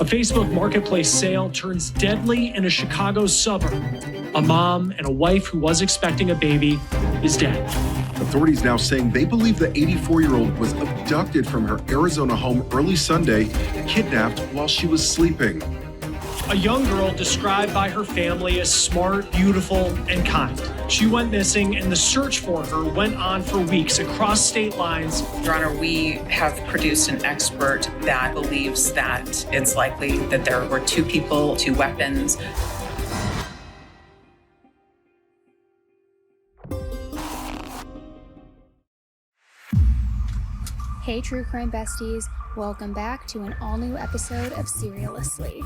A Facebook marketplace sale turns deadly in a Chicago suburb. A mom and a wife who was expecting a baby is dead. Authorities now saying they believe the 84-year-old was abducted from her Arizona home early Sunday, kidnapped while she was sleeping. A young girl described by her family as smart, beautiful, and kind. She went missing, and the search for her went on for weeks across state lines. Your Honor, we have produced an expert that believes that it's likely that there were two people, two weapons. Hey True Crime Besties, welcome back to an all-new episode of Serialously.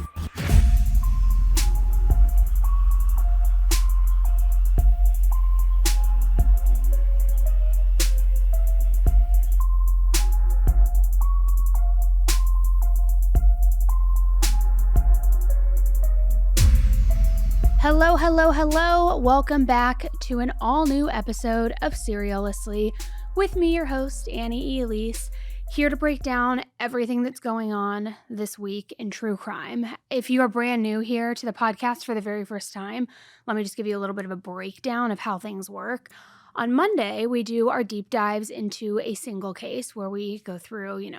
Hello. Welcome back to an all-new episode of Serialously with me, your host, Annie Elise, here to break down everything that's going on this week in true crime. If you are brand new here to the podcast for the very first time, let me just give you a little bit of a breakdown of how things work. On Monday, we do our deep dives into a single case where we go through,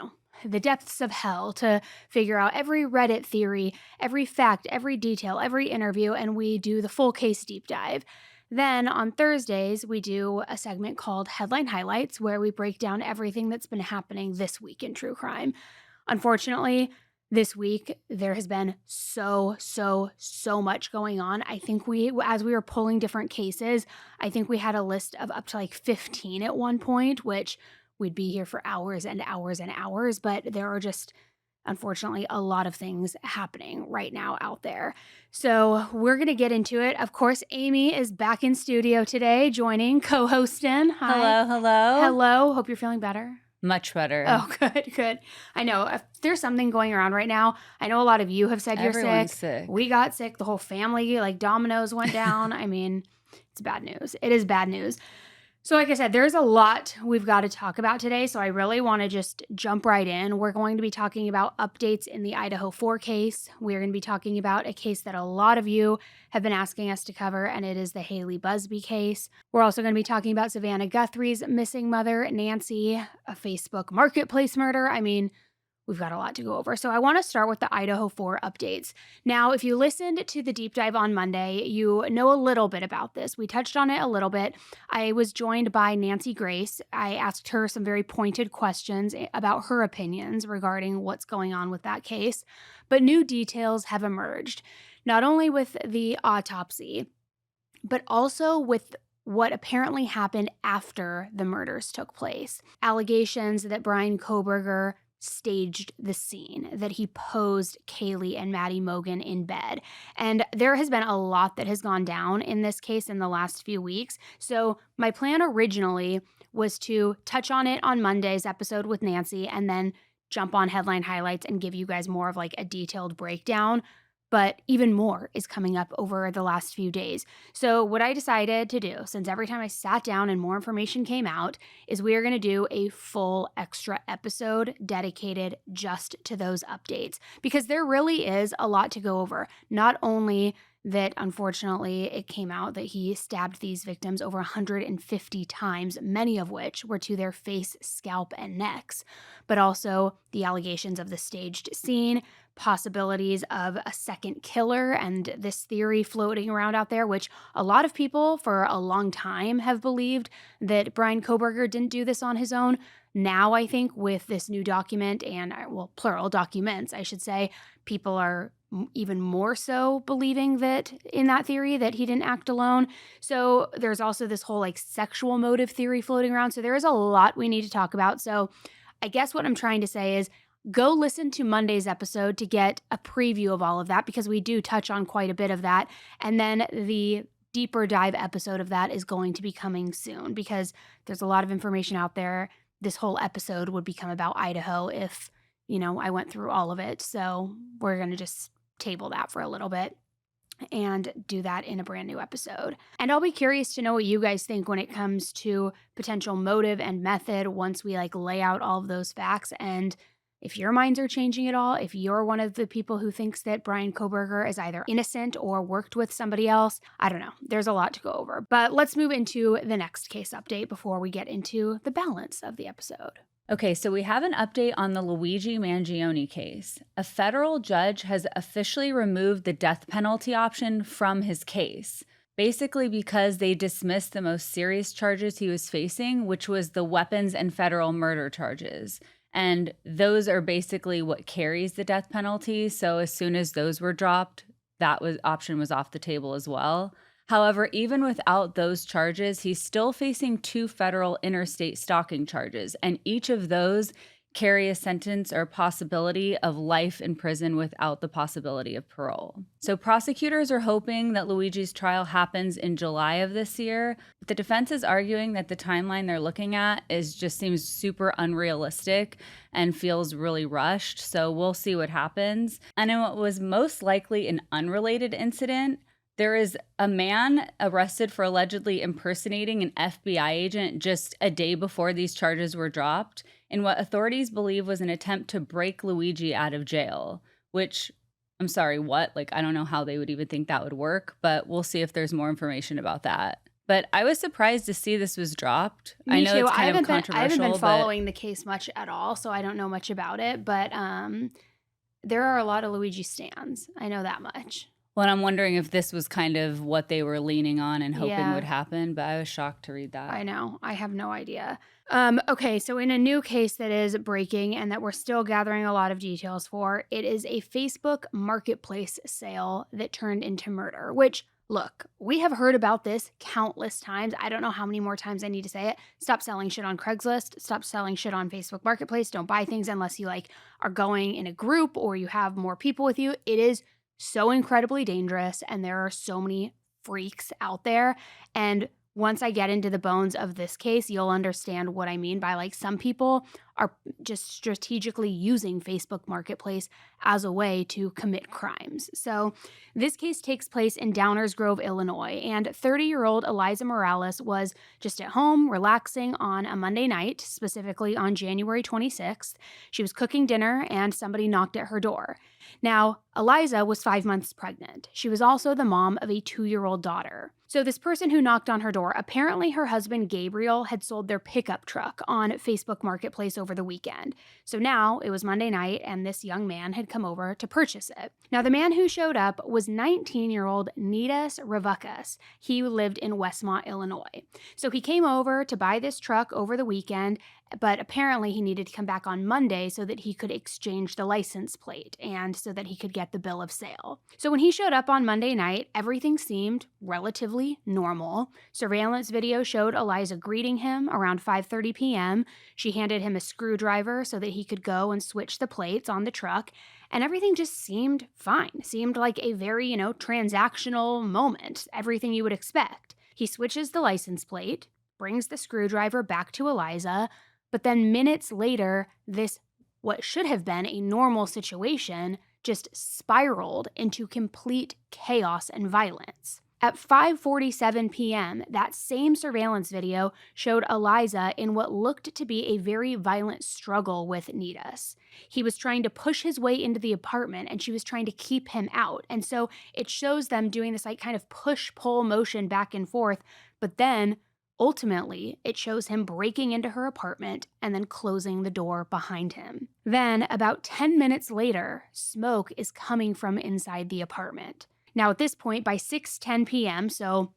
the depths of hell to figure out every Reddit theory, every fact, every detail, every interview, and we do the full case deep dive. Then on Thursdays, we do a segment called Headline Highlights, where we break down everything that's been happening this week in true crime. Unfortunately, this week, there has been so much going on. I think as we were pulling different cases, I think we had a list of up to like 15 at one point, which we'd be here for hours and hours and hours, but there are just, unfortunately, a lot of things happening right now out there. So we're going to get into it. Of course, Amy is back in studio today, joining, co-hosting. Hi. Hello. Hope you're feeling better. Much better. Oh, good. I know. If there's something going around right now, I know a lot of you have said Everyone's you're sick. We got sick. The whole family, like dominoes went down. I mean, it's bad news. It is bad news. So like I said, there's a lot we've got to talk about today, so I really want to just jump right in. We're going to be talking about updates in the Idaho 4 case. We're going to be talking about a case that a lot of you have been asking us to cover, and it is the Hailey Buzbee case. We're also going to be talking about Savannah Guthrie's missing mother, Nancy, a Facebook marketplace murder. I mean, we've got a lot to go over. So I want to start with the Idaho 4 updates. Now, if you listened to the deep dive on Monday, you know a little bit about this. We touched on it a little bit. I was joined by Nancy Grace. I asked her some very pointed questions about her opinions regarding what's going on with that case. But new details have emerged, not only with the autopsy, but also with what apparently happened after the murders took place. Allegations that Bryan Kohberger staged the scene, that he posed Kaylee and Maddie Mogen in bed. And there has been a lot that has gone down in this case in the last few weeks. So my plan originally was to touch on it on Monday's episode with Nancy and then jump on headline highlights and give you guys more of like a detailed breakdown. But even more is coming up over the last few days. So what I decided to do, since every time I sat down and more information came out, is we are going to do a full extra episode dedicated just to those updates. Because there really is a lot to go over. Not only that, unfortunately, it came out that he stabbed these victims over 150 times, many of which were to their face, scalp, and necks, but also the allegations of the staged scene, possibilities of a second killer, and this theory floating around out there, which a lot of people for a long time have believed that Bryan Kohberger didn't do this on his own. Now, I think with this new document and, well, plural documents, I should say, people are even more so believing that in that theory that he didn't act alone. So there's also this whole like sexual motive theory floating around. So there is a lot we need to talk about. So I guess what I'm trying to say is go listen to Monday's episode to get a preview of all of that, because we do touch on quite a bit of that. And then the deeper dive episode of that is going to be coming soon, because there's a lot of information out there. This whole episode would become about Idaho if, I went through all of it. So we're going to just table that for a little bit and do that in a brand new episode. And I'll be curious to know what you guys think when it comes to potential motive and method once we lay out all of those facts. And if your minds are changing at all, if you're one of the people who thinks that Bryan Kohberger is either innocent or worked with somebody else, I don't know. There's a lot to go over. But let's move into the next case update before we get into the balance of the episode. Okay, so we have an update on the Luigi Mangione case. A federal judge has officially removed the death penalty option from his case, basically because they dismissed the most serious charges he was facing, which was the weapons and federal murder charges. And those are basically what carries the death penalty. So as soon as those were dropped, option was off the table as well. However, even without those charges, he's still facing 2 federal interstate stalking charges, and each of those carry a sentence or possibility of life in prison without the possibility of parole. So prosecutors are hoping that Luigi's trial happens in July of this year. But the defense is arguing that the timeline they're looking at just seems super unrealistic and feels really rushed. So we'll see what happens. And in what was most likely an unrelated incident, there is a man arrested for allegedly impersonating an FBI agent just a day before these charges were dropped in what authorities believe was an attempt to break Luigi out of jail, which, I'm sorry, what? I don't know how they would even think that would work, but we'll see if there's more information about that. But I was surprised to see this was dropped. Me I know too. it's kind of controversial. I haven't been following the case much at all, so I don't know much about it, but there are a lot of Luigi stans. I know that much. Well, and I'm wondering if this was kind of what they were leaning on and hoping would happen, but I was shocked to read that. I know. I have no idea. Okay, so in a new case that is breaking and that we're still gathering a lot of details for, it is a Facebook marketplace sale that turned into murder, which, look, we have heard about this countless times. I don't know how many more times I need to say it. Stop selling shit on Craigslist. Stop selling shit on Facebook Marketplace. Don't buy things unless you are going in a group or you have more people with you. It is so incredibly dangerous, and there are so many freaks out there. And once I get into the bones of this case, you'll understand what I mean by some people are just strategically using Facebook Marketplace as a way to commit crimes. So this case takes place in Downers Grove, Illinois, and 30-year-old Eliza Morales was just at home relaxing on a Monday night, specifically on January 26th. She was cooking dinner and somebody knocked at her door. Now, Eliza was 5 months pregnant. She was also the mom of a 2-year-old daughter. So this person who knocked on her door, apparently her husband Gabriel had sold their pickup truck on Facebook Marketplace over the weekend. So now it was Monday night and this young man had come over to purchase it. Now the man who showed up was 19-year-old Nidas Revukas. He lived in Westmont, Illinois. So he came over to buy this truck over the weekend, but apparently he needed to come back on Monday so that he could exchange the license plate and so that he could get the bill of sale. So when he showed up on Monday night, everything seemed relatively normal. Surveillance video showed Eliza greeting him around 5:30 p.m. She handed him a screwdriver so that he could go and switch the plates on the truck, and everything just seemed fine. Seemed like a very, transactional moment, everything you would expect. He switches the license plate, brings the screwdriver back to Eliza, but then minutes later, what should have been a normal situation just spiraled into complete chaos and violence. At 5:47 p.m., that same surveillance video showed Eliza in what looked to be a very violent struggle with Nidas. He was trying to push his way into the apartment and she was trying to keep him out. And so it shows them doing this kind of push-pull motion back and forth, but then ultimately, it shows him breaking into her apartment and then closing the door behind him. Then, about 10 minutes later, smoke is coming from inside the apartment. Now, at this point, by 6:10 p.m., so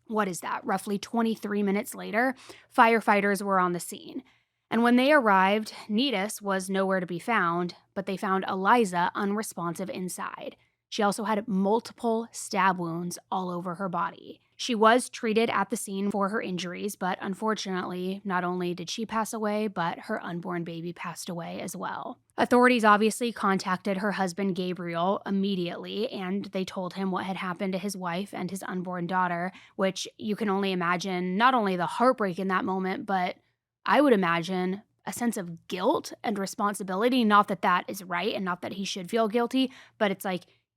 what is that, roughly 23 minutes later, firefighters were on the scene. And when they arrived, Nidas was nowhere to be found, but they found Eliza unresponsive inside. She also had multiple stab wounds all over her body. She was treated at the scene for her injuries, but unfortunately, not only did she pass away, but her unborn baby passed away as well. Authorities obviously contacted her husband Gabriel immediately, and they told him what had happened to his wife and his unborn daughter, which you can only imagine not only the heartbreak in that moment, but I would imagine a sense of guilt and responsibility. Not that that is right and not that he should feel guilty, but it's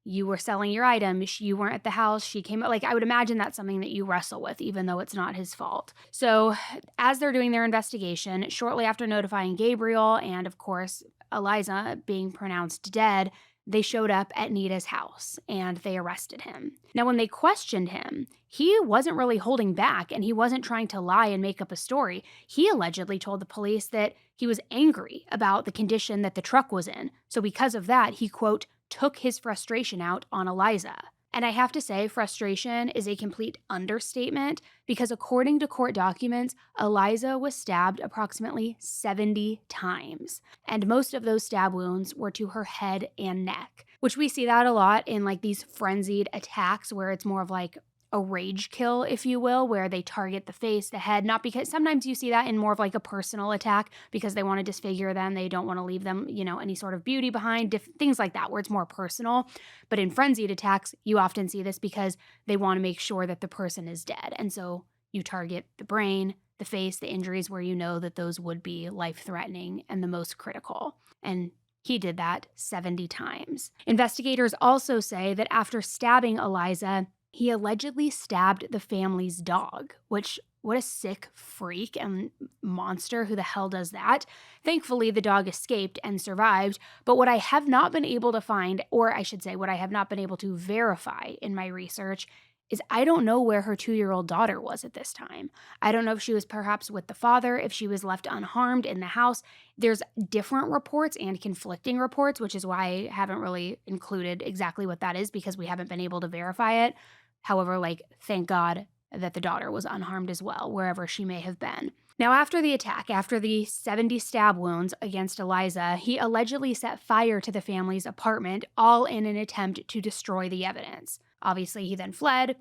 you were selling your items, you weren't at the house, she came out. I would imagine that's something that you wrestle with, even though it's not his fault. So as they're doing their investigation, shortly after notifying Gabriel and, of course, Eliza being pronounced dead, they showed up at Nita's house and they arrested him. Now, when they questioned him, he wasn't really holding back and he wasn't trying to lie and make up a story. He allegedly told the police that he was angry about the condition that the truck was in. So because of that, he, quote, took his frustration out on Eliza. And I have to say, frustration is a complete understatement because according to court documents, Eliza was stabbed approximately 70 times. And most of those stab wounds were to her head and neck, which we see that a lot in like these frenzied attacks where it's more of like a rage kill, if you will, where they target the face, the head, not because sometimes you see that in more of like a personal attack because they want to disfigure them. They don't want to leave them, any sort of beauty behind, things like that, where it's more personal. But in frenzied attacks, you often see this because they want to make sure that the person is dead. And so you target the brain, the face, the injuries where you know that those would be life-threatening and the most critical. And he did that 70 times. Investigators also say that after stabbing Eliza, he allegedly stabbed the family's dog, which, what a sick freak and monster. Who the hell does that? Thankfully, the dog escaped and survived. But what I have not been able to find, or I should say what I have not been able to verify in my research, is I don't know where her 2-year-old daughter was at this time. I don't know if she was perhaps with the father, if she was left unharmed in the house. There's different reports and conflicting reports, which is why I haven't really included exactly what that is because we haven't been able to verify it. However, thank God that the daughter was unharmed as well, wherever she may have been. Now, after the attack, after the 70 stab wounds against Eliza, he allegedly set fire to the family's apartment, all in an attempt to destroy the evidence. Obviously, he then fled.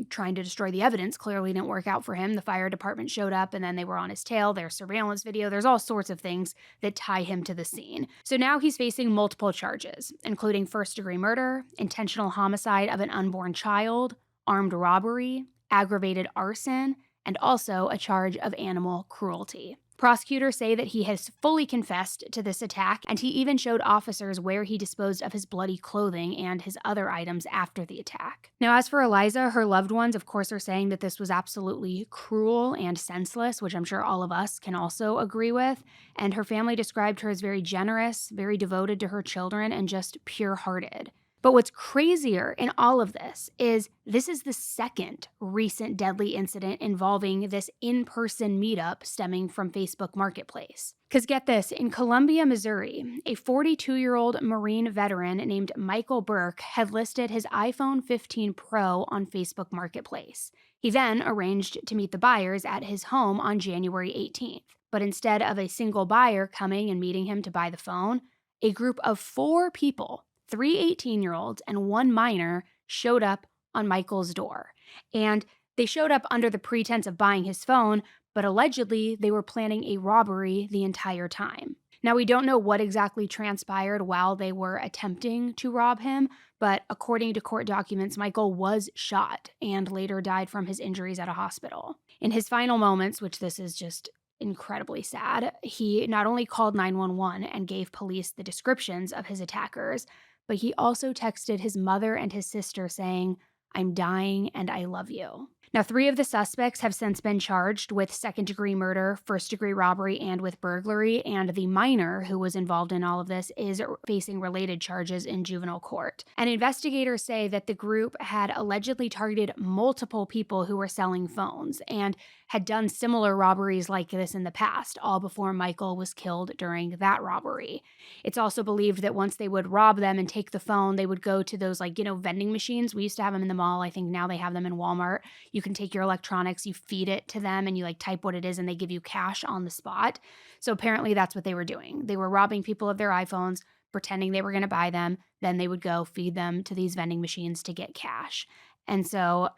Trying to destroy the evidence clearly didn't work out for him. The fire department showed up and then they were on his tail. There's surveillance video. There's all sorts of things that tie him to the scene. So now he's facing multiple charges, including first-degree murder, intentional homicide of an unborn child, armed robbery, aggravated arson, and also a charge of animal cruelty. Prosecutors say that he has fully confessed to this attack, and he even showed officers where he disposed of his bloody clothing and his other items after the attack. Now, as for Eliza, her loved ones, of course, are saying that this was absolutely cruel and senseless, which I'm sure all of us can also agree with. And her family described her as very generous, very devoted to her children, and just pure-hearted. But what's crazier in all of this is the second recent deadly incident involving this in-person meetup stemming from Facebook Marketplace. Because get this, in Columbia, Missouri, a 42-year-old Marine veteran named Michael Burke had listed his iPhone 15 Pro on Facebook Marketplace. He then arranged to meet the buyers at his home on January 18th. But instead of a single buyer coming and meeting him to buy the phone, a group of 4 people, 3 18-year-olds and 1 minor, showed up on Michael's door. And they showed up under the pretense of buying his phone, but allegedly they were planning a robbery the entire time. Now, we don't know what exactly transpired while they were attempting to rob him, but according to court documents, Michael was shot and later died from his injuries at a hospital. In his final moments, which this is just incredibly sad, he not only called 911 and gave police the descriptions of his attackers, but he also texted his mother and his sister saying, "I'm dying and I love you." Now, 3 of the suspects have since been charged with second-degree murder, first-degree robbery, and with burglary, and the minor who was involved in all of this is facing related charges in juvenile court. And investigators say that the group had allegedly targeted multiple people who were selling phones and had done similar robberies like this in the past, all before Michael was killed during that robbery. It's also believed that once they would rob them and take the phone, they would go to those vending machines. We used to have them in the mall. I think now they have them in Walmart. You can take your electronics, you feed it to them, and you type what it is, and they give you cash on the spot. So apparently that's what they were doing. They were robbing people of their iPhones, pretending they were going to buy them. Then they would go feed them to these vending machines to get cash. And so,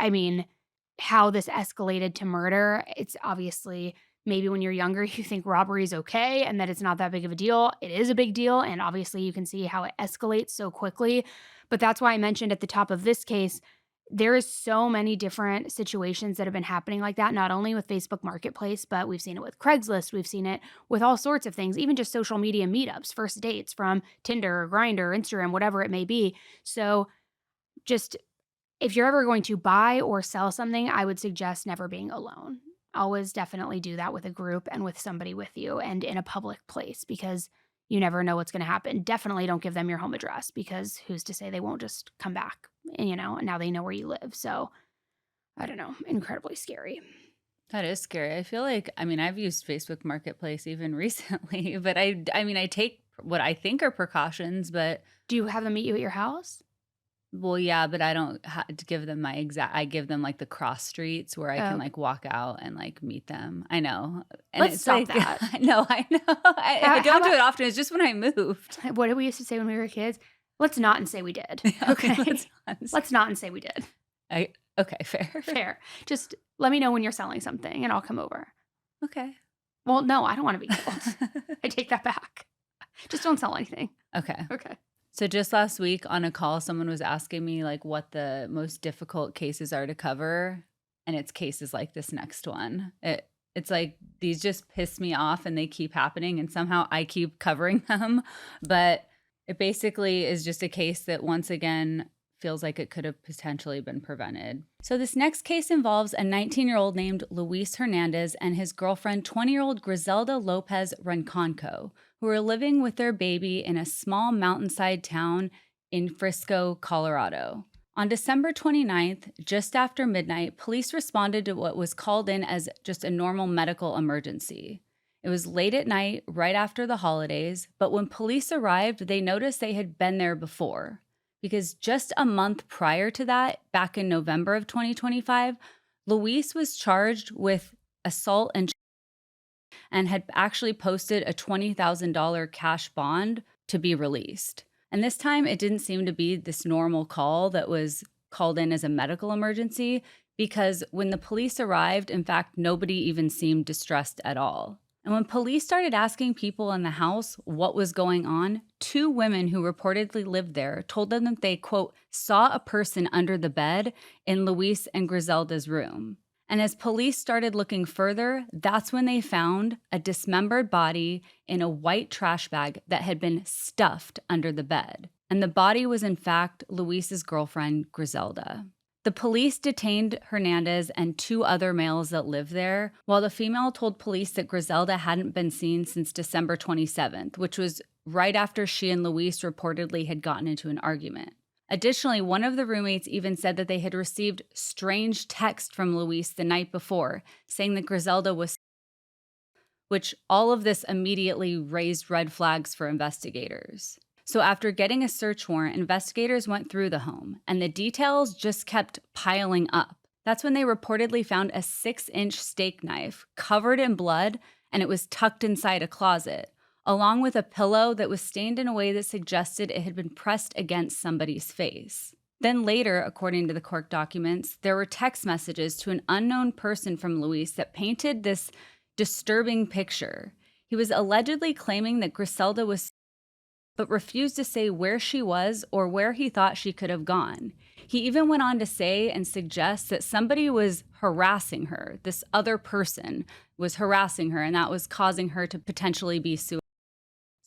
how this escalated to murder, it's obviously, maybe when you're younger, you think robbery is okay and that it's not that big of a deal. It is a big deal, and obviously you can see how it escalates so quickly. But that's why I mentioned at the top of this case, there is so many different situations that have been happening like that, not only with Facebook Marketplace, but we've seen it with Craigslist. We've seen it with all sorts of things, even just social media meetups, first dates from Tinder, Grindr, Instagram, whatever it may be. So just, if you're ever going to buy or sell something, I would suggest never being alone. Always definitely do that with a group and with somebody with you and in a public place, because You never know what's going to happen. Definitely don't give them your home address, because who's to say they won't just come back, and, and now they know where you live. So I don't know, incredibly scary. That is scary. I feel like, I've used Facebook Marketplace even recently, but I take what I think are precautions, but Do you have them meet you at your house? well, yeah, but I don't give them I give them like the cross streets where I can like walk out and like meet them. I know. And Let's it's stop like, that. I know. I How don't do about- it often. It's just when I moved. What did we used to say when we were kids? Let's not and say we did. Yeah, Okay. let's Let's not and say we did. okay, fair. Fair. Just let me know when you're selling something and I'll come over. Okay. Well, no, I don't want to be told. I take that back. Just don't sell anything. Okay. Okay. So just last week on a call, someone was asking me like what the most difficult cases are to cover. And it's cases like this next one. It's like these just piss me off and they keep happening and somehow I keep covering them. But it basically is just a case that once again feels like it could have potentially been prevented. So this next case involves a 19-year-old named Luis Hernandez and his girlfriend, 20-year-old Griselda Lopez Renconco, who were living with their baby in a small mountainside town in Frisco, Colorado. On December 29th, just after midnight, police responded to what was called in as just a normal medical emergency. It was late at night, right after the holidays, but when police arrived, they noticed they had been there before. Because just a month prior to that, back in November of 2025, Luis was charged with assault and had actually posted a $20,000 cash bond to be released. And this time, it didn't seem to be this normal call that was called in as a medical emergency, because when the police arrived, in fact, nobody even seemed distressed at all. And when police started asking people in the house what was going on, 2 women who reportedly lived there told them that they, quote, saw a person under the bed in Luis and Griselda's room. And as police started looking further, that's when they found a dismembered body in a white trash bag that had been stuffed under the bed. And the body was, in fact, Luis's girlfriend, Griselda. The police detained Hernandez and 2 other males that lived there, while the female told police that Griselda hadn't been seen since December 27th, which was right after she and Luis reportedly had gotten into an argument. Additionally, one of the roommates even said that they had received strange text from Luis the night before, saying that Griselda was, which all of this immediately raised red flags for investigators. So after getting a search warrant, investigators went through the home, and the details just kept piling up. That's when they reportedly found a 6-inch steak knife covered in blood, and it was tucked inside a closet, along with a pillow that was stained in a way that suggested it had been pressed against somebody's face. Then later, according to the court documents, there were text messages to an unknown person from Luis that painted this disturbing picture. He was allegedly claiming that Griselda was but refused to say where she was or where he thought she could have gone. He even went on to say and suggest that somebody was harassing her. This other person was harassing her, and that was causing her to potentially be suicidal.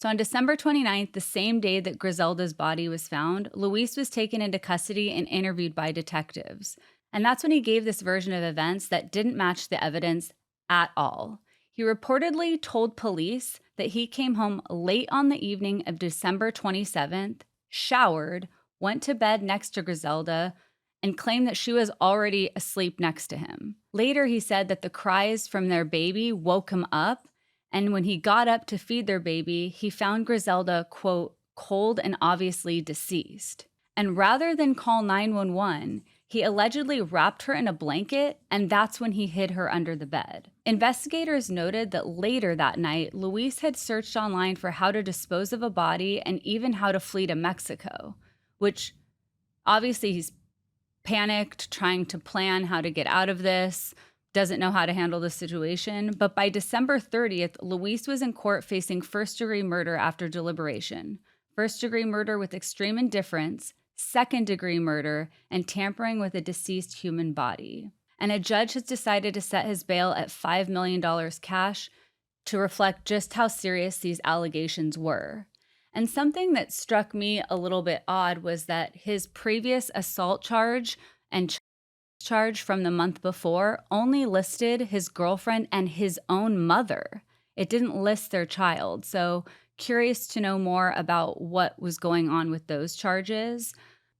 So on December 29th, the same day that Griselda's body was found, Luis was taken into custody and interviewed by detectives. And that's when he gave this version of events that didn't match the evidence at all. He reportedly told police that he came home late on the evening of December 27th, showered, went to bed next to Griselda, and claimed that she was already asleep next to him. Later, he said that the cries from their baby woke him up, and when he got up to feed their baby, he found Griselda, quote, cold and obviously deceased. And rather than call 911, he allegedly wrapped her in a blanket, and that's when he hid her under the bed. Investigators noted that later that night, Luis had searched online for how to dispose of a body and even how to flee to Mexico, which obviously he's panicked, trying to plan how to get out of this, doesn't know how to handle the situation. But by December 30th, Luis was in court facing first-degree murder after deliberation, first-degree murder with extreme indifference, second-degree murder, and tampering with a deceased human body. And a judge has decided to set his bail at $5 million cash to reflect just how serious these allegations were. And something that struck me a little bit odd was that his previous assault charge and charge from the month before only listed his girlfriend and his own mother. It didn't list their child. So curious to know more about what was going on with those charges.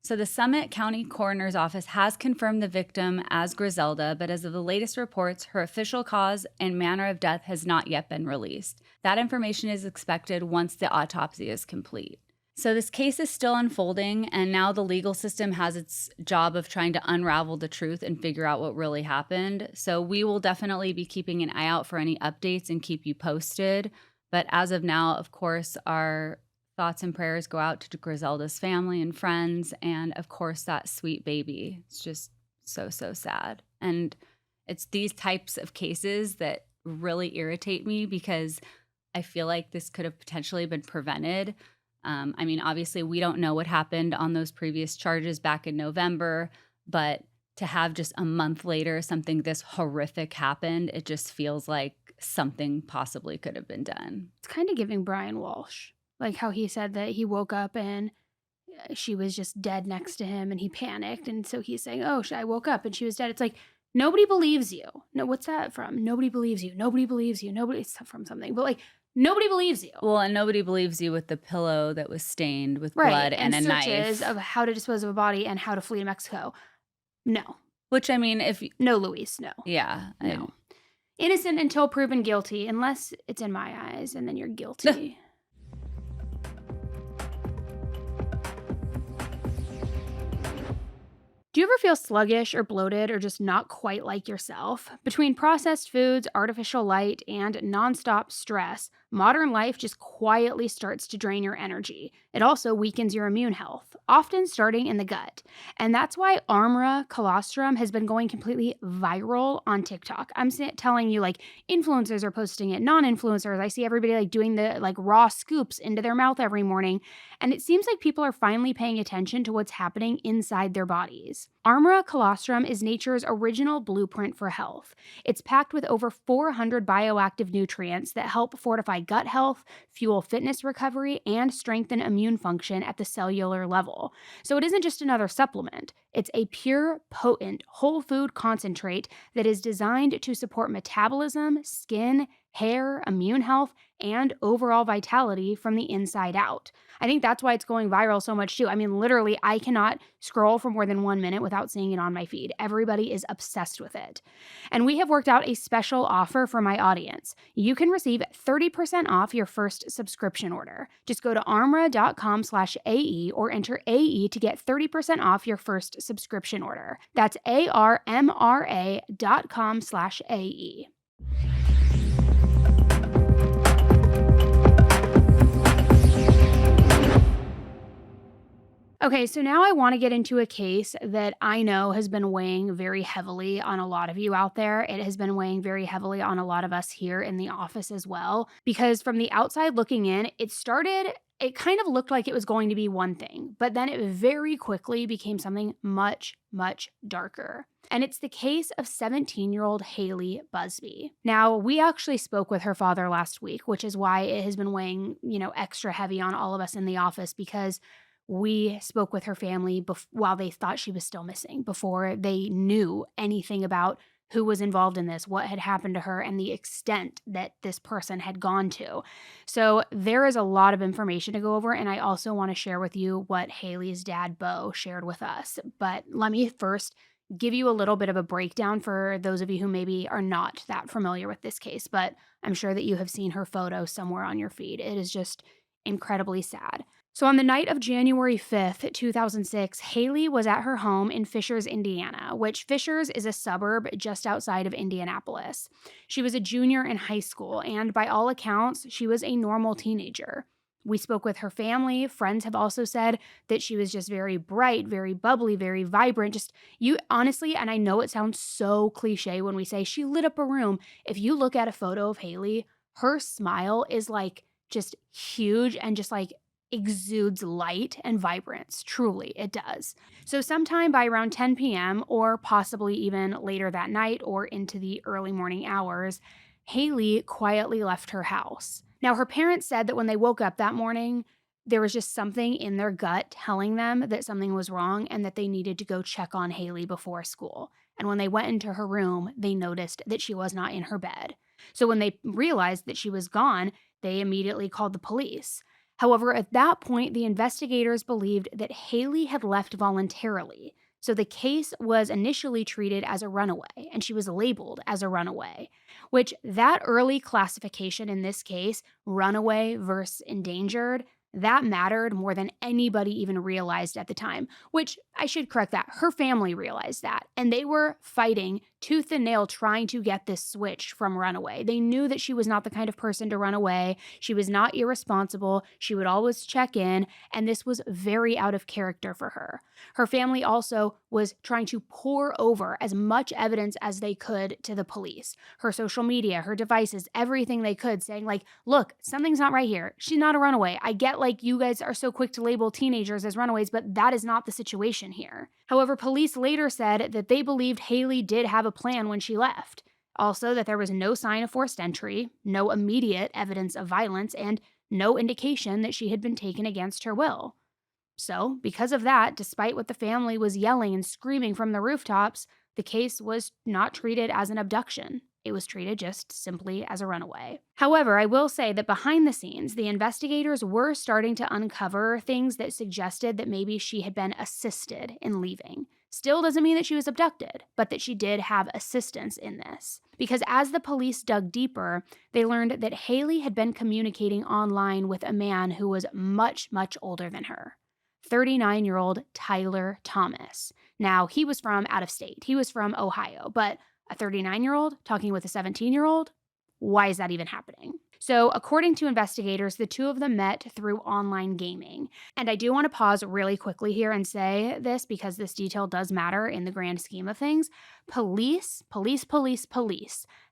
So the Summit County Coroner's Office has confirmed the victim as Griselda, but as of the latest reports, her official cause and manner of death has not yet been released. That information is expected once the autopsy is complete. So this case is still unfolding, and now the legal system has its job of trying to unravel the truth and figure out what really happened. So we will definitely be keeping an eye out for any updates and keep you posted. But as of now, of course, our thoughts and prayers go out to Griselda's family and friends, and of course, that sweet baby. It's just so, so sad. And it's these types of cases that really irritate me because I feel like this could have potentially been prevented. I mean, obviously, we don't know what happened on those previous charges back in November, but to have just a month later something this horrific happened, it just feels like something possibly could have been done. It's kind of giving Brian Walsh. Like how he said that he woke up and she was just dead next to him and he panicked. And so he's saying, oh, I woke up and she was dead. It's like, nobody believes you. No, what's that from? Nobody believes you. Nobody believes you. Nobody, it's from something. But like, nobody believes you. Well, and nobody believes you with the pillow that was stained with blood and a knife. Searches of how to dispose of a body and how to flee to Mexico. No. Which, I mean, No, Luis, no. Yeah. No. Innocent until proven guilty, unless it's in my eyes, and then you're guilty. Do you ever feel sluggish or bloated or just not quite like yourself? Between processed foods, artificial light, and nonstop stress, modern life just quietly starts to drain your energy. It also weakens your immune health, often starting in the gut. And that's why Armra colostrum has been going completely viral on TikTok. I'm telling you, like, influencers are posting it, non-influencers. I see everybody like doing the like raw scoops into their mouth every morning. And it seems like people are finally paying attention to what's happening inside their bodies. Armra colostrum is nature's original blueprint for health. It's packed with over 400 bioactive nutrients that help fortify gut health, fuel fitness recovery, and strengthen immune function at the cellular level. So it isn't just another supplement. It's a pure, potent, whole food concentrate that is designed to support metabolism, skin, hair, immune health, and overall vitality from the inside out. I think that's why it's going viral so much too. I mean, literally, I cannot scroll for more than 1 minute without seeing it on my feed. Everybody is obsessed with it. And we have worked out a special offer for my audience. You can receive 30% off your first subscription order. Just go to armra.com/AE or enter AE to get 30% off your first subscription order. That's armra.com/AE. Okay, so now I want to get into a case that I know has been weighing very heavily on a lot of you out there. It has been weighing very heavily on a lot of us here in the office as well, because from the outside looking in, it kind of looked like it was going to be one thing, but then it very quickly became something much, much darker. And it's the case of 17-year-old Hailey Buzbee. Now, we actually spoke with her father last week, which is why it has been weighing, extra heavy on all of us in the office, because we spoke with her family while they thought she was still missing, before they knew anything about who was involved in this, what had happened to her, and the extent that this person had gone to. So there is a lot of information to go over, and I also want to share with you what Hailey's dad, Bo, shared with us. But let me first give you a little bit of a breakdown for those of you who maybe are not that familiar with this case, but I'm sure that you have seen her photo somewhere on your feed. It is just incredibly sad. So on the night of January 5th, 2006, Hailey was at her home in Fishers, Indiana, which Fishers is a suburb just outside of Indianapolis. She was a junior in high school, and by all accounts, she was a normal teenager. We spoke with her family. Friends have also said that she was just very bright, very bubbly, very vibrant. Honestly, and I know it sounds so cliche when we say she lit up a room. If you look at a photo of Hailey, her smile is like just huge and just like exudes light and vibrance. Truly, it does. So sometime by around 10 p.m. or possibly even later that night or into the early morning hours, Hailey quietly left her house. Now, her parents said that when they woke up that morning, there was just something in their gut telling them that something was wrong and that they needed to go check on Hailey before school. And when they went into her room, they noticed that she was not in her bed. So when they realized that she was gone, they immediately called the police. However, at that point, the investigators believed that Hailey had left voluntarily. So the case was initially treated as a runaway, and she was labeled as a runaway, which that early classification in this case, runaway versus endangered, that mattered more than anybody even realized at the time, which I should correct that. Her family realized that, and they were fighting tooth and nail trying to get this switched from runaway. They knew that she was not the kind of person to run away. She was not irresponsible. She would always check in, and this was very out of character for her. Her family also was trying to pour over as much evidence as they could to the police. Her social media, her devices, everything they could, saying like, look, something's not right here. She's not a runaway. I get like you guys are so quick to label teenagers as runaways, but that is not the situation here. However, police later said that they believed Hailey did have a plan when she left. Also, that there was no sign of forced entry, no immediate evidence of violence, and no indication that she had been taken against her will. So, because of that, despite what the family was yelling and screaming from the rooftops, the case was not treated as an abduction. It was treated just simply as a runaway. However, I will say that behind the scenes, the investigators were starting to uncover things that suggested that maybe she had been assisted in leaving. Still doesn't mean that she was abducted, but that she did have assistance in this. Because as the police dug deeper, they learned that Hailey had been communicating online with a man who was much, much older than her. 39-year-old Tyler Thomas. Now, he was from out of state. He was from Ohio, but a 39-year-old talking with a 17-year-old? Why is that even happening? So, according to investigators, the two of them met through online gaming. And I do want to pause really quickly here and say this because this detail does matter in the grand scheme of things. Police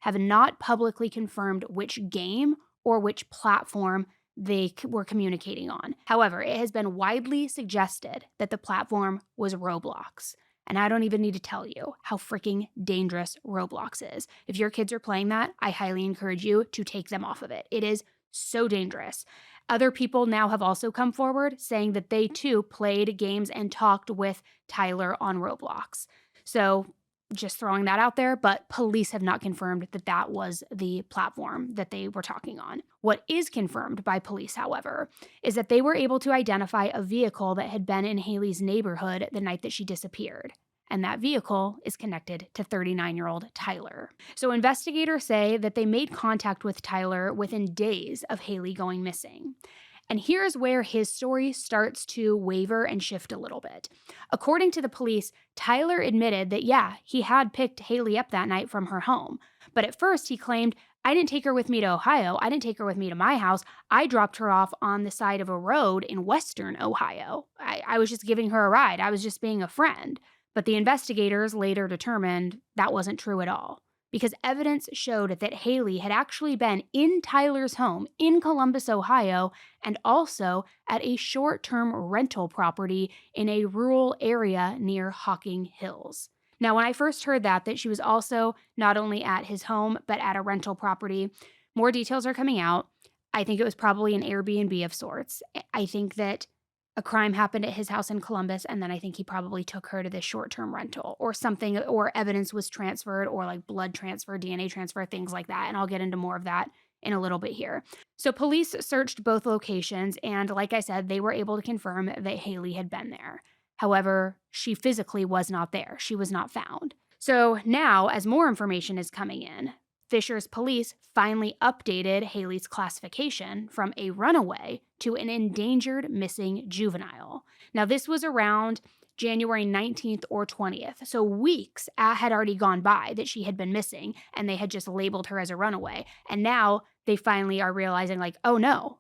have not publicly confirmed which game or which platform they were communicating on. However, it has been widely suggested that the platform was Roblox. And I don't even need to tell you how freaking dangerous Roblox is. If your kids are playing that, I highly encourage you to take them off of it. It is so dangerous. Other people now have also come forward saying that they too played games and talked with Tyler on Roblox. So just throwing that out there, but police have not confirmed that that was the platform that they were talking on. What is confirmed by police, however, is that they were able to identify a vehicle that had been in Hailey's neighborhood the night that she disappeared. And that vehicle is connected to 39-year-old Tyler. So investigators say that they made contact with Tyler within days of Hailey going missing. And here's where his story starts to waver and shift a little bit. According to the police, Tyler admitted that, yeah, he had picked Hailey up that night from her home. But at first he claimed, I didn't take her with me to Ohio. I didn't take her with me to my house. I dropped her off on the side of a road in western Ohio. I was just giving her a ride. I was just being a friend. But the investigators later determined that wasn't true at all, because evidence showed that Hailey had actually been in Tyler's home in Columbus, Ohio, and also at a short-term rental property in a rural area near Hocking Hills. Now, when I first heard that she was also not only at his home, but at a rental property, more details are coming out. I think it was probably an Airbnb of sorts. I think that a crime happened at his house in Columbus, and then I think he probably took her to this short-term rental or something, or evidence was transferred, or like blood transfer, DNA transfer, things like that. And I'll get into more of that in a little bit here. So police searched both locations, and like I said, they were able to confirm that Hailey had been there. However, she physically was not there. She was not found. So now, as more information is coming in, Fisher's police finally updated Hailey's classification from a runaway to an endangered missing juvenile. Now, this was around January 19th or 20th. So weeks had already gone by that she had been missing, and they had just labeled her as a runaway. And now they finally are realizing, like, oh no,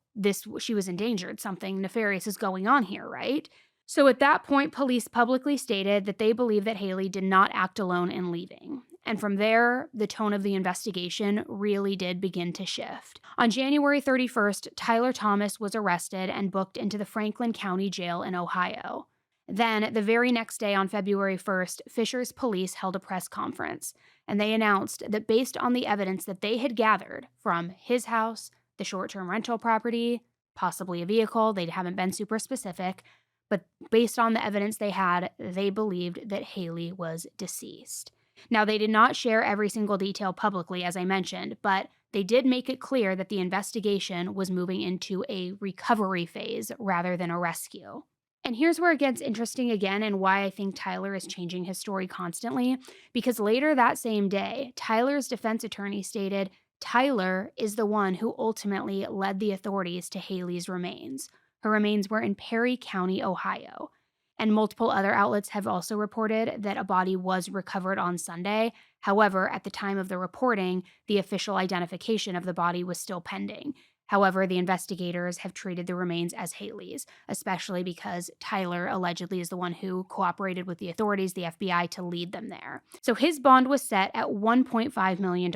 she was endangered. Something nefarious is going on here, right? So at that point, police publicly stated that they believe that Hailey did not act alone in leaving. And from there, the tone of the investigation really did begin to shift. On January 31st, Tyler Thomas was arrested and booked into the Franklin County Jail in Ohio. Then, the very next day on February 1st, Fisher's police held a press conference, and they announced that based on the evidence that they had gathered from his house, the short-term rental property, possibly a vehicle, they haven't been super specific, but based on the evidence they had, they believed that Hailey was deceased. Now, they did not share every single detail publicly, as I mentioned, but they did make it clear that the investigation was moving into a recovery phase rather than a rescue. And here's where it gets interesting again and why I think Tyler is changing his story constantly, because later that same day, Tyler's defense attorney stated Tyler is the one who ultimately led the authorities to Hailey's remains. Her remains were in Perry County, Ohio. And multiple other outlets have also reported that a body was recovered on Sunday. However, at the time of the reporting, the official identification of the body was still pending. However, the investigators have treated the remains as Hailey's, especially because Tyler allegedly is the one who cooperated with the authorities, the FBI, to lead them there. So his bond was set at $1.5 million.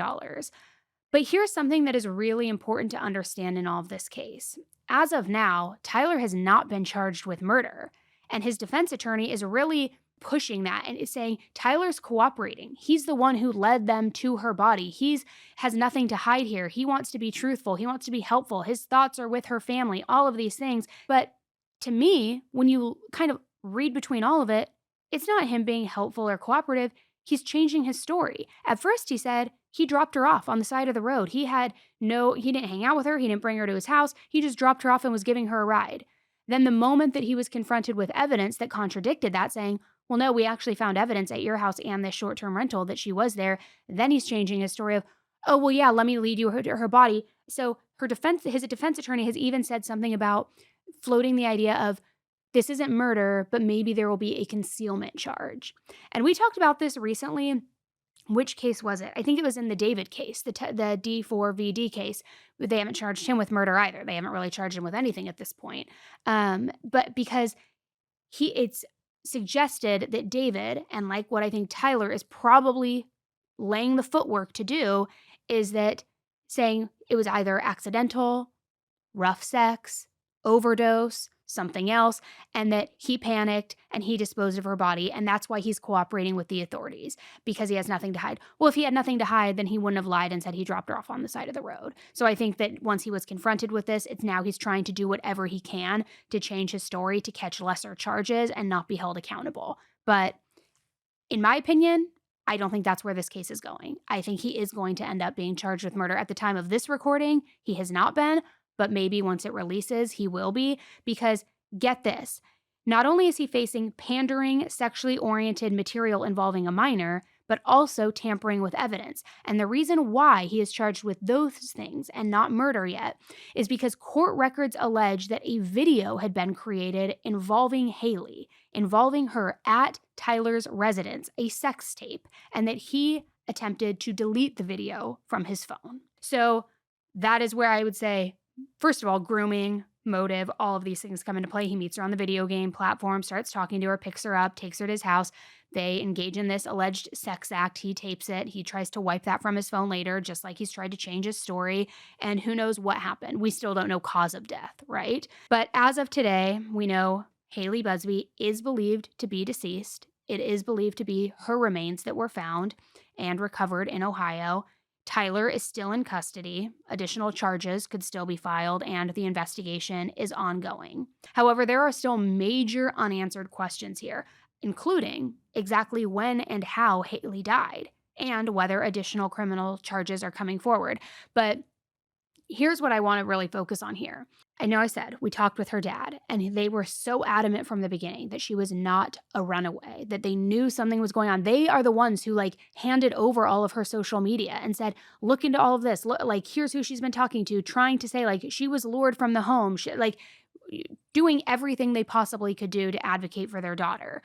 But here's something that is really important to understand in all of this case. As of now, Tyler has not been charged with murder. And his defense attorney is really pushing that and is saying Tyler's cooperating. He's the one who led them to her body. He has nothing to hide here. He wants to be truthful. He wants to be helpful. His thoughts are with her family, all of these things. But to me, when you kind of read between all of it, it's not him being helpful or cooperative. He's changing his story. At first, he said he dropped her off on the side of the road. He didn't hang out with her. He didn't bring her to his house. He just dropped her off and was giving her a ride. Then the moment that he was confronted with evidence that contradicted that, saying, well, no, we actually found evidence at your house and this short-term rental that she was there, then he's changing his story of, oh, well, yeah, let me lead you to her body. So his defense attorney has even said something about floating the idea of this isn't murder, but maybe there will be a concealment charge. And we talked about this recently. Which case was it? I think it was in the David case, the D4VD case. They haven't charged him with murder either. They haven't really charged him with anything at this point. But because it's suggested that David, and like what I think Tyler is probably laying the footwork to do, is that saying it was either accidental, rough sex, overdose, something else, and that he panicked and he disposed of her body, and that's why he's cooperating with the authorities, because he has nothing to hide. Well, if he had nothing to hide, then he wouldn't have lied and said he dropped her off on the side of the road. So I think that once he was confronted with this, it's now he's trying to do whatever he can to change his story to catch lesser charges and not be held accountable. But in my opinion, I don't think that's where this case is going. I think he is going to end up being charged with murder. At the time of this recording, he has not been, but maybe once it releases, he will be, because get this, not only is he facing pandering, sexually oriented material involving a minor, but also tampering with evidence. And the reason why he is charged with those things and not murder yet is because court records allege that a video had been created involving Hailey, involving her at Tyler's residence, a sex tape, and that he attempted to delete the video from his phone. So that is where I would say, first of all, grooming, motive, all of these things come into play. He meets her on the video game platform, starts talking to her, picks her up, takes her to his house. They engage in this alleged sex act. He tapes it. He tries to wipe that from his phone later, just like he's tried to change his story. And who knows what happened. We still don't know cause of death, right? But as of today, we know Hailey Buzbee is believed to be deceased. It is believed to be her remains that were found and recovered in Ohio. Tyler is still in custody. Additional charges could still be filed, and the investigation is ongoing. However, there are still major unanswered questions here, including exactly when and how Hailey died, and whether additional criminal charges are coming forward. But here's what I want to really focus on here. I know I said we talked with her dad, and they were so adamant from the beginning that she was not a runaway, that they knew something was going on. They are the ones who handed over all of her social media and said, look into all of this. Look, here's who she's been talking to, trying to say she was lured from the home, doing everything they possibly could do to advocate for their daughter.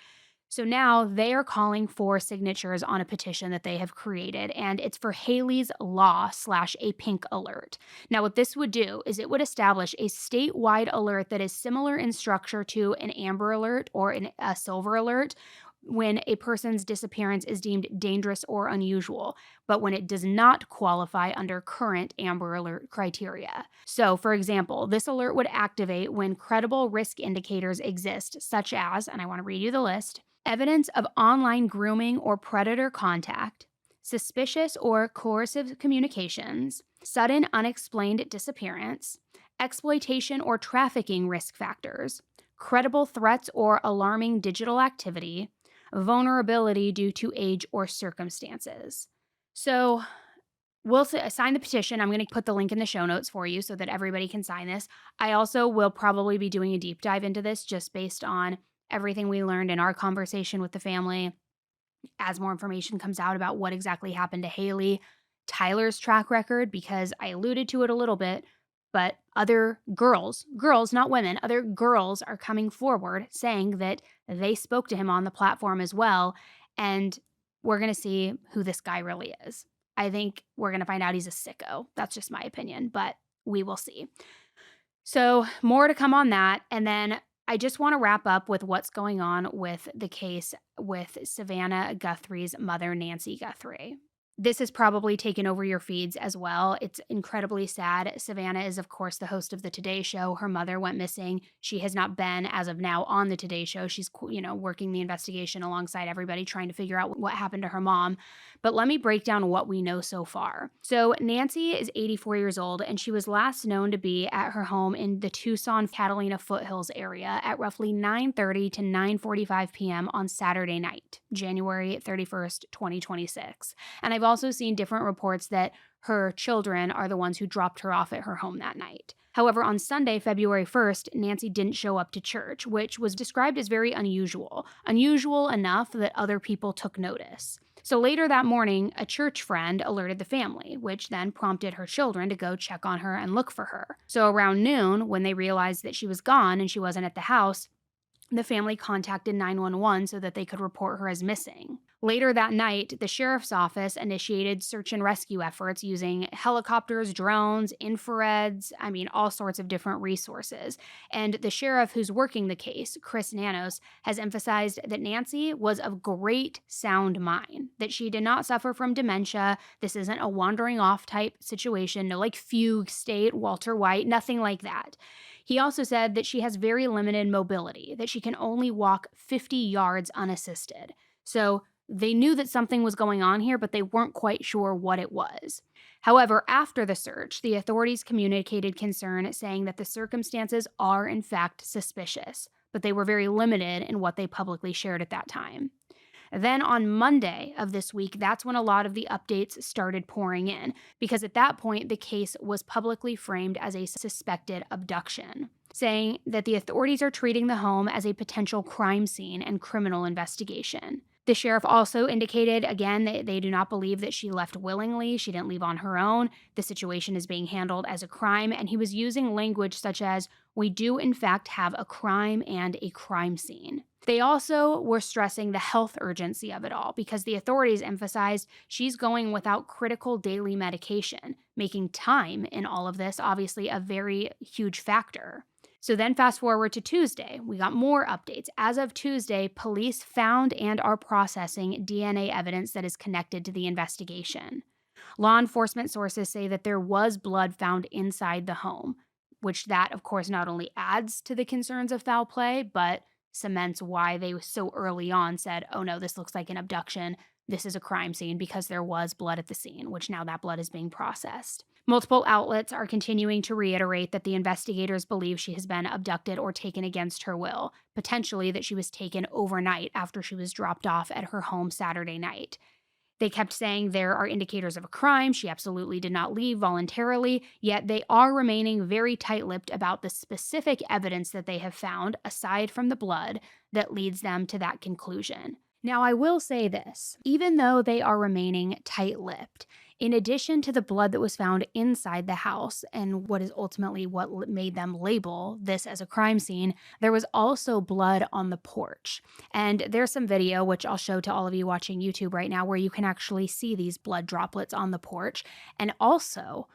So now they are calling for signatures on a petition that they have created, and it's for Hailey's Law / a pink alert. Now, what this would do is it would establish a statewide alert that is similar in structure to an Amber Alert or a Silver Alert when a person's disappearance is deemed dangerous or unusual, but when it does not qualify under current Amber Alert criteria. So, for example, this alert would activate when credible risk indicators exist, such as, and I want to read you the list, evidence of online grooming or predator contact, suspicious or coercive communications, sudden unexplained disappearance, exploitation or trafficking risk factors, credible threats or alarming digital activity, vulnerability due to age or circumstances. So we'll sign the petition. I'm going to put the link in the show notes for you so that everybody can sign this. I also will probably be doing a deep dive into this just based on everything we learned in our conversation with the family as more information comes out about what exactly happened to Hailey, Tyler's track record, because I alluded to it a little bit, but other girls, not women, other girls are coming forward saying that they spoke to him on the platform as well, and we're going to see who this guy really is. I think we're going to find out he's a sicko. That's just my opinion, but we will see. So more to come on that, and then I just want to wrap up with what's going on with the case with Savannah Guthrie's mother, Nancy Guthrie. This has probably taken over your feeds as well. It's incredibly sad. Savannah is, of course, the host of the Today Show. Her mother went missing. She has not been, as of now, on the Today Show. She's, working the investigation alongside everybody, trying to figure out what happened to her mom. But let me break down what we know so far. So Nancy is 84 years old, and she was last known to be at her home in the Tucson, Catalina foothills area at roughly 9:30 to 9:45 p.m. on Saturday night, January 31st, 2026. And I've also seen different reports that her children are the ones who dropped her off at her home that night. However, on Sunday, February 1st, Nancy didn't show up to church, which was described as very unusual. Unusual enough that other people took notice. So later that morning, a church friend alerted the family, which then prompted her children to go check on her and look for her. So around noon, when they realized that she was gone and she wasn't at the house, the family contacted 911 so that they could report her as missing. Later that night, the sheriff's office initiated search and rescue efforts using helicopters, drones, infrareds, all sorts of different resources. And the sheriff who's working the case, Chris Nanos, has emphasized that Nancy was of great sound mind, that she did not suffer from dementia. This isn't a wandering off type situation, no fugue state, Walter White, nothing like that. He also said that she has very limited mobility, that she can only walk 50 yards unassisted. So they knew that something was going on here, but they weren't quite sure what it was. However, after the search, the authorities communicated concern, saying that the circumstances are in fact suspicious, but they were very limited in what they publicly shared at that time. Then on Monday of this week, that's when a lot of the updates started pouring in, because at that point, the case was publicly framed as a suspected abduction, saying that the authorities are treating the home as a potential crime scene and criminal investigation. The sheriff also indicated, again, that they do not believe that she left willingly. She didn't leave on her own. The situation is being handled as a crime, and he was using language such as, "We do in fact have a crime and a crime scene." They also were stressing the health urgency of it all, because the authorities emphasized she's going without critical daily medication, making time in all of this obviously a very huge factor. So then fast forward to Tuesday, we got more updates. As of Tuesday, police found and are processing DNA evidence that is connected to the investigation. Law enforcement sources say that there was blood found inside the home, which that, of course, not only adds to the concerns of foul play, but cements why they so early on said, oh no, this looks like an abduction. This is a crime scene, because there was blood at the scene, which now that blood is being processed. Multiple outlets are continuing to reiterate that the investigators believe she has been abducted or taken against her will, potentially that she was taken overnight after she was dropped off at her home Saturday night. They kept saying there are indicators of a crime. She absolutely did not leave voluntarily, yet they are remaining very tight-lipped about the specific evidence that they have found, aside from the blood, that leads them to that conclusion. Now, I will say this, even though they are remaining tight-lipped, in addition to the blood that was found inside the house and what is ultimately what made them label this as a crime scene, there was also blood on the porch. And there's some video, which I'll show to all of you watching YouTube right now, where you can actually see these blood droplets on the porch. And also,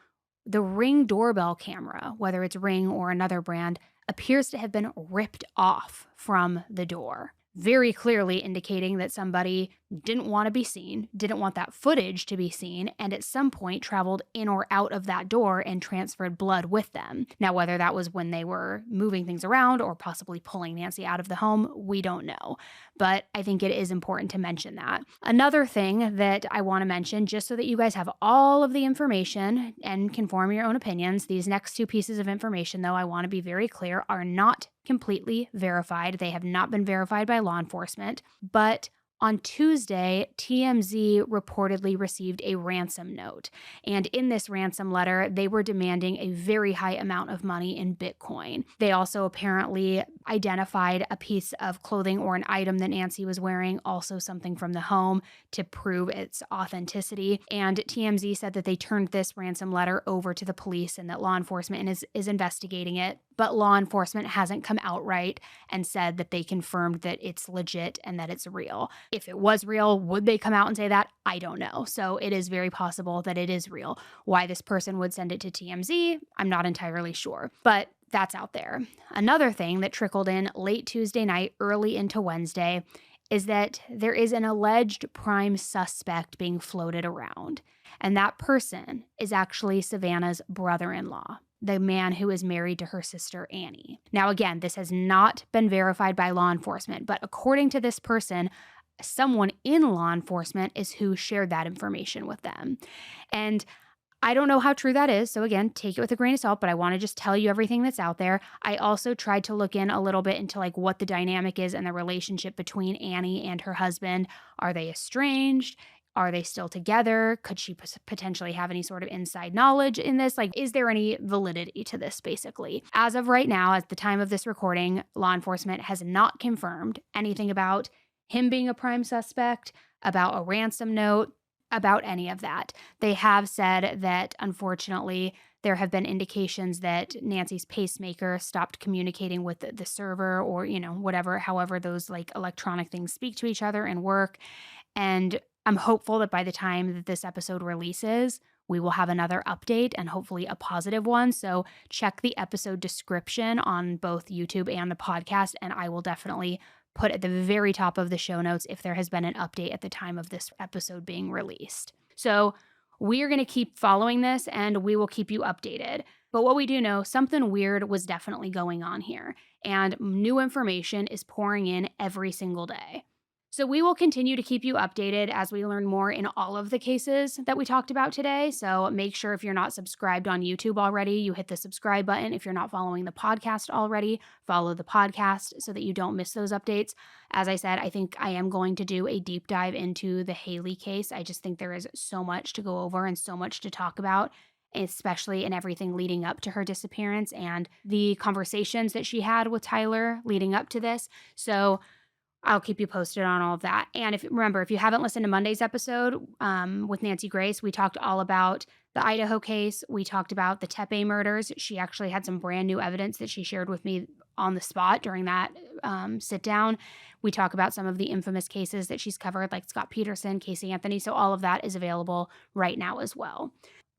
the Ring doorbell camera, whether it's Ring or another brand, appears to have been ripped off from the door, very clearly indicating that somebody didn't want to be seen, didn't want that footage to be seen, and at some point traveled in or out of that door and transferred blood with them. Now, whether that was when they were moving things around or possibly pulling Nancy out of the home, we don't know. But I think it is important to mention that. Another thing that I want to mention, just so that you guys have all of the information and can form your own opinions, these next two pieces of information, though, I want to be very clear, are not completely verified. They have not been verified by law enforcement, but On Tuesday, TMZ reportedly received a ransom note. And in this ransom letter, they were demanding a very high amount of money in Bitcoin. They also apparently identified a piece of clothing or an item that Nancy was wearing, also something from the home, to prove its authenticity. And TMZ said that they turned this ransom letter over to the police and that law enforcement is investigating it. But law enforcement hasn't come outright and said that they confirmed that it's legit and that it's real. If it was real, would they come out and say that? I don't know. So it is very possible that it is real. Why this person would send it to TMZ, I'm not entirely sure. But that's out there. Another thing that trickled in late Tuesday night, early into Wednesday, is that there is an alleged prime suspect being floated around. And that person is actually Savannah's brother-in-law, the man who is married to her sister, Annie. Now, again, this has not been verified by law enforcement, but according to this person, someone in law enforcement is who shared that information with them. And I don't know how true that is. So again, take it with a grain of salt, but I want to just tell you everything that's out there. I also tried to look in a little bit into like what the dynamic is and the relationship between Annie and her husband. Are they estranged? Are they still together? Could she potentially have any sort of inside knowledge in this? Like, is there any validity to this, basically? As of right now, at the time of this recording, law enforcement has not confirmed anything about him being a prime suspect, about a ransom note, about any of that. They have said that, unfortunately, there have been indications that Nancy's pacemaker stopped communicating with the server or, whatever, however those like electronic things speak to each other and work. And I'm hopeful that by the time that this episode releases, we will have another update and hopefully a positive one. So check the episode description on both YouTube and the podcast, and I will definitely put at the very top of the show notes if there has been an update at the time of this episode being released. So we are going to keep following this and we will keep you updated. But what we do know, something weird was definitely going on here, and new information is pouring in every single day. So we will continue to keep you updated as we learn more in all of the cases that we talked about today. So make sure if you're not subscribed on YouTube already, you hit the subscribe button. If you're not following the podcast already, follow the podcast so that you don't miss those updates. As I said, I think I am going to do a deep dive into the Hailey case. I just think there is so much to go over and so much to talk about, especially in everything leading up to her disappearance and the conversations that she had with Tyler leading up to this. So I'll keep you posted on all of that. And if you haven't listened to Monday's episode with Nancy Grace, we talked all about the Idaho case. We talked about the Tepe murders. She actually had some brand new evidence that she shared with me on the spot during that sit down. We talk about some of the infamous cases that she's covered, like Scott Peterson, Casey Anthony. So all of that is available right now as well.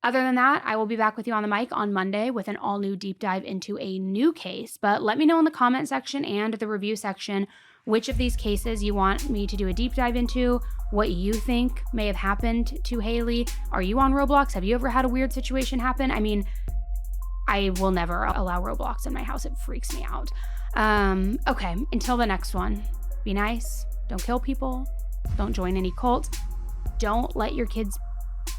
Other than that, I will be back with you on the mic on Monday with an all-new deep dive into a new case. But let me know in the comment section and the review section which of these cases you want me to do a deep dive into, what you think may have happened to Hailey. Are you on Roblox? Have you ever had a weird situation happen? I mean, I will never allow Roblox in my house. It freaks me out. Okay, until the next one, be nice. Don't kill people. Don't join any cult. Don't let your kids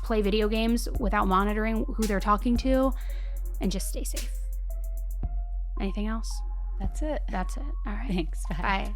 play video games without monitoring who they're talking to, and just stay safe. Anything else? That's it. All right. Thanks. Bye. Bye.